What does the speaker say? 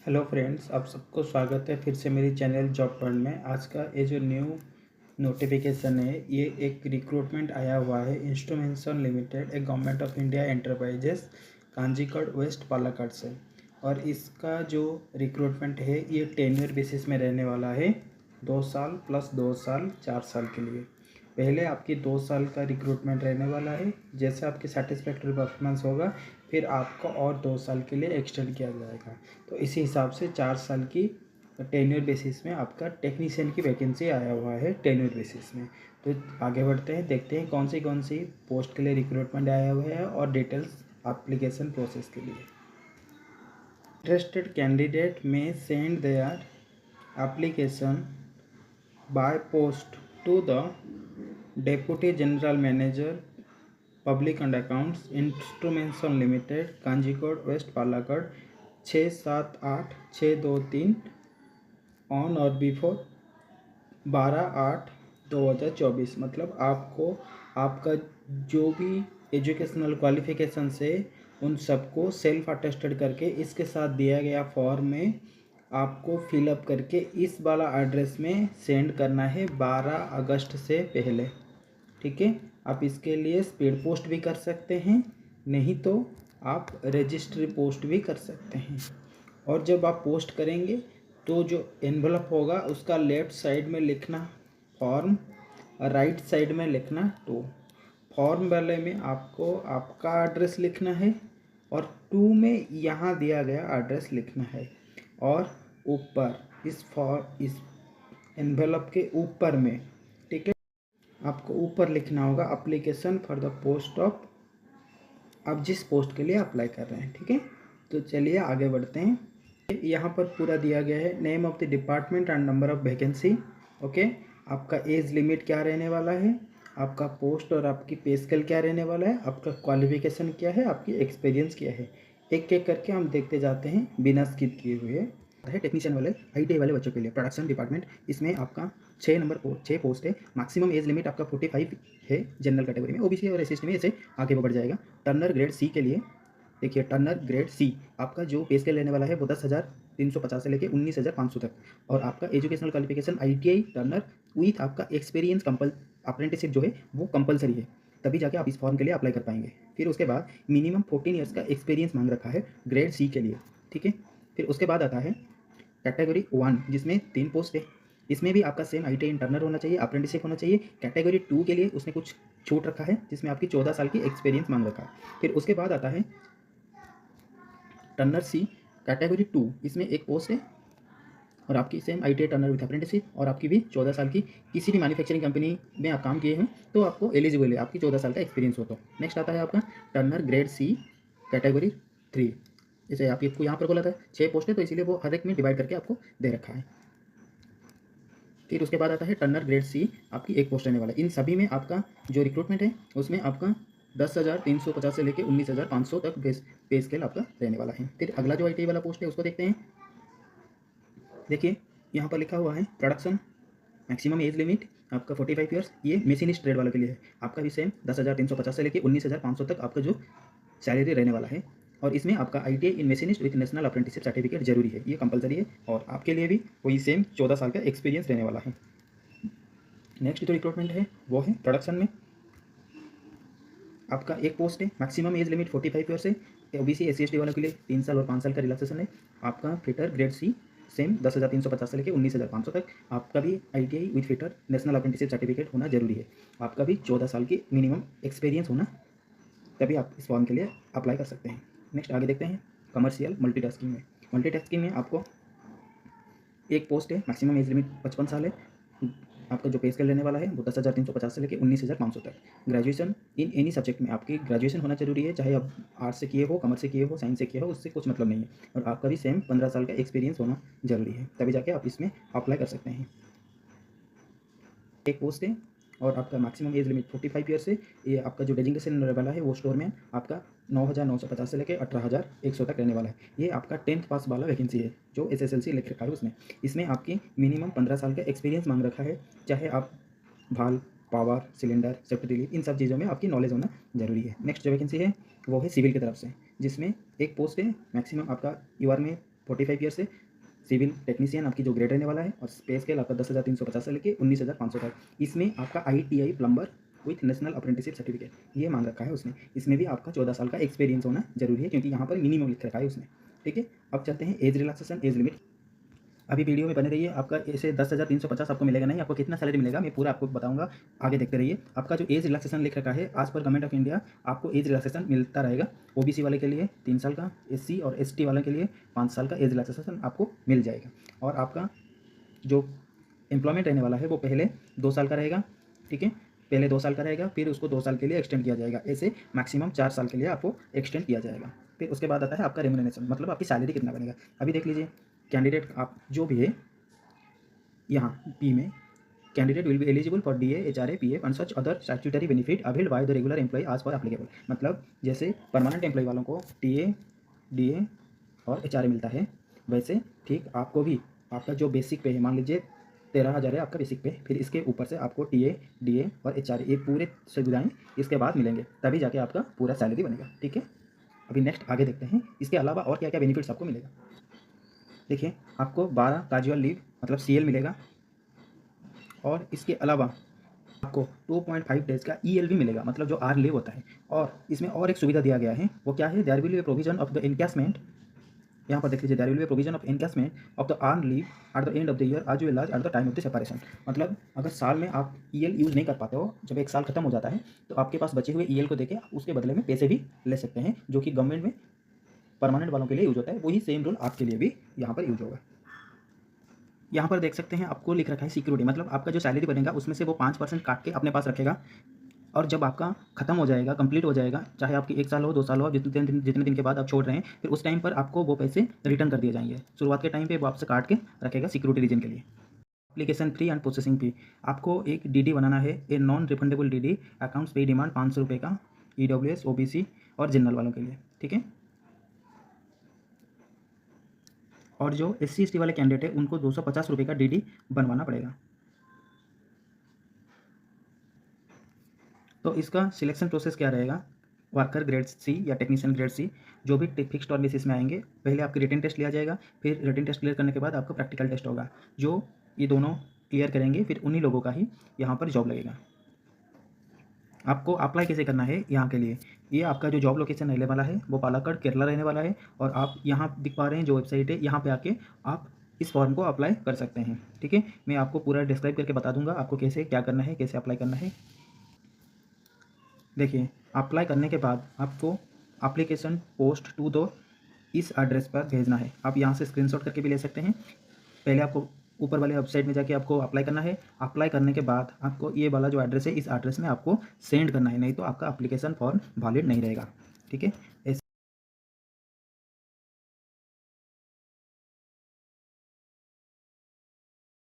Hello friends, आप सबको स्वागत है फिर से मेरी चैनल जॉब पॉइंट में। आज का ये जो न्यू नोटिफिकेशन है, ये एक रिक्रूटमेंट आया हुआ है इंस्ट्रूमेंटेशन लिमिटेड, एक government of India enterprises Kanjikode west Palakkad से। और इसका जो रिक्रूटमेंट है ये टेन्योर बेसिस में रहने वाला है, 2 साल प्लस 2 साल 4 साल के लिए। पहले आपकी 2 साल का रिक्रूटमेंट रहने वाला है, जैसे आपकी सेटिस्फैक्ट्री परफॉर्मेंस होगा फिर आपको और 2 साल के लिए एक्सटेंड किया जाएगा। तो इसी हिसाब से 4 साल की टेन्योर बेसिस में आपका टेक्नीशियन की वैकेंसी आया हुआ है टेन्योर बेसिस में। तो आगे बढ़ते हैं, देखते हैं कौन सी पोस्ट के लिए रिक्रूटमेंट आया हुआ है और डिटेल्स एप्लीकेशन प्रोसेस के लिए। Interested candidate may send their application by post to the deputy general manager public and accounts instrumentation limited Kanjikode west Palakkad 678-623 on or before 12/8/2024। मतलब आपको आपका जो भी एजुकेशनल क्वालिफिकेशन से उन सबको सेल्फ अटेस्टेड करके इसके साथ दिया गया फॉर्म में आपको फिलअप करके इस वाला एड्रेस में सेंड करना है 12 अगस्त से पहले। ठीक है, आप इसके लिए स्पीड पोस्ट भी कर सकते हैं, नहीं तो आप रजिस्ट्री पोस्ट भी कर सकते हैं। और जब आप पोस्ट करेंगे तो जो एनवलप होगा उसका लेफ़्ट साइड में लिखना फॉर्म, राइट साइड में लिखना टू। फॉर्म वाले में आपको आपका एड्रेस लिखना है और टू में यहाँ दिया गया एड्रेस लिखना है। और ऊपर इस एनवलप के ऊपर में, ठीक है, आपको ऊपर लिखना होगा application for the post of, आप जिस पोस्ट के लिए अप्लाई कर रहे हैं। ठीक है, तो चलिए आगे बढ़ते हैं। यहाँ पर पूरा दिया गया है, name of the department and number of vacancy. Okay, आपका एज लिमिट क्या रहने वाला है, आपका पोस्ट और आपकी पे स्केल क्या रहने वाला है, आपका क्वालिफिकेशन क्या है, आपकी एक्सपीरियंस क्या है, एक एक करके हम देखते जाते हैं बिना स्किप किए हुए। है टेक्नीशियन वाले आईटीआई वाले बच्चों के लिए प्रोडक्शन डिपार्टमेंट, इसमें आपका 6 पोस्ट है। मैक्सिमम एज लिमिट आपका 45 है जनरल कैटेगरी में, ओबीसी और एससी में ऐसे आगे बढ़ जाएगा। टर्नर ग्रेड सी के लिए देखिए, टर्नर ग्रेड सी आपका जो पे स्केल लेने वाला है वो 10,350 से लेकर 19,500 तक। और आपका educational qualification ITI Turner with आपका एक्सपीरियंस अप्रेंटिसशिप जो है वो कंपलसरी है, तभी जाके आप इस फॉर्म के लिए अप्लाई कर पाएंगे। फिर उसके बाद मिनिमम 14 ईयर्स का एक्सपीरियंस मांग रखा है ग्रेड सी के लिए। ठीक है, फिर उसके बाद आता है कैटेगरी 1 जिसमें 3 पोस्ट है। इसमें भी आपका सेम आईटीआई इंटरनल होना चाहिए, अप्रेंटिसशिप होना चाहिए। कैटेगरी 2 के लिए उसने कुछ छूट रखा है जिसमें आपकी 14 साल की एक्सपीरियंस मांग रखा है। फिर उसके बाद आता है टर्नर सी कैटेगरी 2, इसमें एक पोस्ट है और आपकी same ITI Turner with apprenticeship, और आपकी भी 14 साल की किसी भी मैन्युफैक्चरिंग कंपनी में आप काम किए हैं तो आपको एलिजिबल है, आपकी 14 साल का एक्सपीरियंस हो तो। नेक्स्ट आता है आपका टर्नर ग्रेड सी कैटेगरी 3। जैसे आपको यहाँ पर बोला था 6 पोस्ट है तो इसीलिए वो हर एक में डिवाइड करके आपको दे रखा है। फिर उसके बाद आता है टर्नर ग्रेड सी, आपकी एक पोस्ट रहने वाला है। इन सभी में आपका जो रिक्रूटमेंट है उसमें आपका 10,350 से लेकर 19,500 तक पे स्केल आपका रहने वाला है। फिर अगला जो आईटीआई वाला पोस्ट है उसको देखते हैं। देखिए यहाँ पर लिखा हुआ है प्रोडक्शन, मैक्सिमम एज लिमिट आपका 45 ईयर्स, ये मशीनिस्ट ट्रेड वालों के लिए है। आपका भी सेम 10,350 से लेकर 19,500 तक आपका जो सैलरी रहने वाला है। और इसमें आपका ITI in machinist with national apprenticeship certificate जरूरी है, ये कंपलसरी है। और आपके लिए भी वही सेम 14 साल का एक्सपीरियंस रहने वाला है। नेक्स्ट जो रिक्रूटमेंट है वो है प्रोडक्शन में, आपका एक पोस्ट है, मैक्सिमम एज लिमिट 45 ईयर्स है। ओबीसी एससी एसटी वालों के लिए 3 साल और 5 साल का रिलैक्सेशन है। आपका फिटर ग्रेड सी सेम 10,350 से लेकर 19,500 तक। आपका भी ITI with fitter national apprenticeship certificate होना जरूरी है। आपका भी 14 साल की मिनिमम एक्सपीरियंस होना, तभी आप इस फॉर्म के लिए अप्लाई कर सकते हैं। नेक्स्ट आगे देखते हैं कमर्शियल मल्टीटास्किंग में। मल्टीटास्किंग में आपको एक पोस्ट है, मैक्सिमम एज लिमिट 55 साल है। आपका जो पे स्केल रहने वाला है वो 10,350 से लेकर 19,500 तक। ग्रेजुएशन इन एनी सब्जेक्ट में आपकी ग्रेजुएशन होना जरूरी है, चाहे आप आर्ट्स से किए हो, कॉमर्स से किए हो, साइंस से किए हो, उससे कुछ मतलब नहीं है। और आपका भी सेम 15 साल का एक्सपीरियंस होना जरूरी है, तभी जाके आप इसमें अप्लाई कर सकते हैं। एक पोस्ट है और आपका मैक्सिमम एज लिमिट 45 ईयर्स है। ये आपका जो डेजिग्नेशन वाला है वो स्टोर में आपका 9,950 से लेकर 18,100 तक रहने वाला है। ये आपका 10th पास वाला वैकेंसी है जो SSLC लिख रखा है उसमें। इसमें आपकी मिनिमम 15 साल का एक्सपीरियंस मांग रखा है, चाहे आप भाल, पावर, सिलेंडर, सेफ्टी रिलीफ, इन सब चीज़ों में आपकी नॉलेज होना जरूरी है। नेक्स्ट जो वैकेंसी है वो है सिविल की तरफ से, जिसमें एक पोस्ट है, मैक्सिमम आपका यूआर में 45 ईयर से सिविल टेक्नीशियन आपकी जो ग्रेड रहने वाला है, और पे स्केल आपका 10,350 से लेके 19,500 तक। इसमें आपका ITI plumber with national apprenticeship certificate ये मांग रखा है उसने। इसमें भी आपका 14 साल का एक्सपीरियंस होना जरूरी है, क्योंकि यहाँ पर मिनिमम लिख रखा है उसने। ठीक है, अब चलते हैं एज रिलैक्सेशन, एज लिमिट। अभी वीडियो में बने रहिए। आपका ऐसे 10,350 आपको मिलेगा नहीं, आपको कितना सैलरी मिलेगा मैं पूरा आपको बताऊंगा, आगे देखते रहिए। आपका जो एज रिलैक्सेशन लिख रखा है आज पर गवर्नमेंट ऑफ इंडिया, आपको एज रिलैक्सेशन मिलता रहेगा। OBC वाले के लिए 3 साल का, SC और ST वाले के लिए 5 साल का एज रिलैक्सेशन आपको मिल जाएगा। और आपका जो एम्प्लॉयमेंट रहने वाला है वो पहले 2 साल का रहेगा। ठीक है, पहले 2 साल का रहेगा, फिर उसको 2 साल के लिए एक्सटेंड किया जाएगा। ऐसे मैक्सिमम 4 साल के लिए आपको एक्सटेंड किया जाएगा। फिर उसके बाद आता है आपका रेम्युनरेशन, मतलब आपकी सैलरी कितना बनेगा। अभी देख लीजिए, कैंडिडेट आप जो भी है यहाँ पी में, candidate will be eligible for DA, HRA, PF and such other statutory benefit availed by the regular employee आज पर एप्लीकेबल। मतलब जैसे परमानेंट एम्प्लॉय वालों को TA, DA और HRA मिलता है, वैसे ठीक आपको भी आपका जो बेसिक पे है, मान लीजिए 13,000 है आपका बेसिक पे, फिर इसके ऊपर से आपको TA, DA और HRA ये पूरे सुविधाएँ इसके बाद मिलेंगे, तभी जाके आपका पूरा सैलरी बनेगा। ठीक है, अभी नेक्स्ट आगे देखते हैं इसके अलावा और क्या क्या बेनिफिट्स आपको मिलेगा। देखिए, आपको 12 कैजुअल लीव मतलब CL मिलेगा, और इसके अलावा आपको 2.5 डेज का EL भी मिलेगा, मतलब जो आर लीव होता है। और इसमें और एक सुविधा दिया गया है, वो क्या है, there will be provision of the encashment. यहाँ पर देख लीजिए, there will be provision of encashment of the earn leave at the end of the year as well as at the time of the separation. मतलब अगर साल में आप EL use नहीं कर पाते हो, जब एक साल खत्म हो जाता है, तो आपके पास बचे हुए EL को देके उसके बदले में पैसे भी ले सकते हैं, जो कि गवर्नमेंट में परमानेंट वालों के लिए यूज होता है। वही सेम रूल आपके लिए भी यहाँ पर यूज होगा। यहाँ पर देख सकते हैं आपको लिख रखा है सिक्योरिटी, मतलब आपका जो सैलरी बनेगा उसमें से वो 5% काट के अपने पास रखेगा, और जब आपका खत्म हो जाएगा, कंप्लीट हो जाएगा, चाहे आपकी 1 साल हो, 2 साल हो, जितने दिन के बाद आप छोड़ रहे हैं, फिर उस टाइम पर आपको वो पैसे रिटर्न कर दिए जाएंगे। शुरुआत के टाइम पे वो आपसे काट के रखेगा सिक्योरिटी रीजन के लिए। Application fee and processing fee, आपको एक DD बनाना है, a non refundable DD, accounts पे डिमांड 500 रुपये का, EWS, OBC और जनरल वालों के लिए। ठीक है, और जो SC ST वाले कैंडिडेट है उनको 250 रुपये का DD बनवाना पड़ेगा। तो इसका सिलेक्शन प्रोसेस क्या रहेगा, वर्कर ग्रेड C या टेक्नीशियन ग्रेड C जो भी फिक्स्ड और बेसिस में आएंगे, पहले आपकी रिटन टेस्ट लिया जाएगा, फिर रिटन टेस्ट क्लियर करने के बाद आपका प्रैक्टिकल टेस्ट होगा। जो ये दोनों क्लियर करेंगे, फिर उन्हीं लोगों का ही यहाँ पर जॉब लगेगा। आपको अप्लाई कैसे करना है यहाँ के लिए, ये आपका जो जॉब लोकेशन रहने वाला है वो पालाकड़ केरला रहने वाला है, और आप यहाँ दिख पा रहे हैं जो वेबसाइट है, यहाँ पे आके आप इस फॉर्म को अप्लाई कर सकते हैं। ठीक है, मैं आपको पूरा डिस्क्राइब करके बता दूंगा आपको कैसे क्या करना है, कैसे अप्लाई करना है। देखिए, अप्लाई करने के बाद आपको एप्लीकेशन पोस्ट टू दो इस एड्रेस पर भेजना है। आप यहाँ से स्क्रीनशॉट करके भी ले सकते हैं। पहले आपको ऊपर वाले वेबसाइट में जाके आपको अप्लाई करना है। अप्लाई करने के बाद आपको ये वाला जो एड्रेस है, इस एड्रेस में आपको सेंड करना है, नहीं तो आपका एप्लीकेशन फॉर्म वैलिड नहीं रहेगा। ठीक है।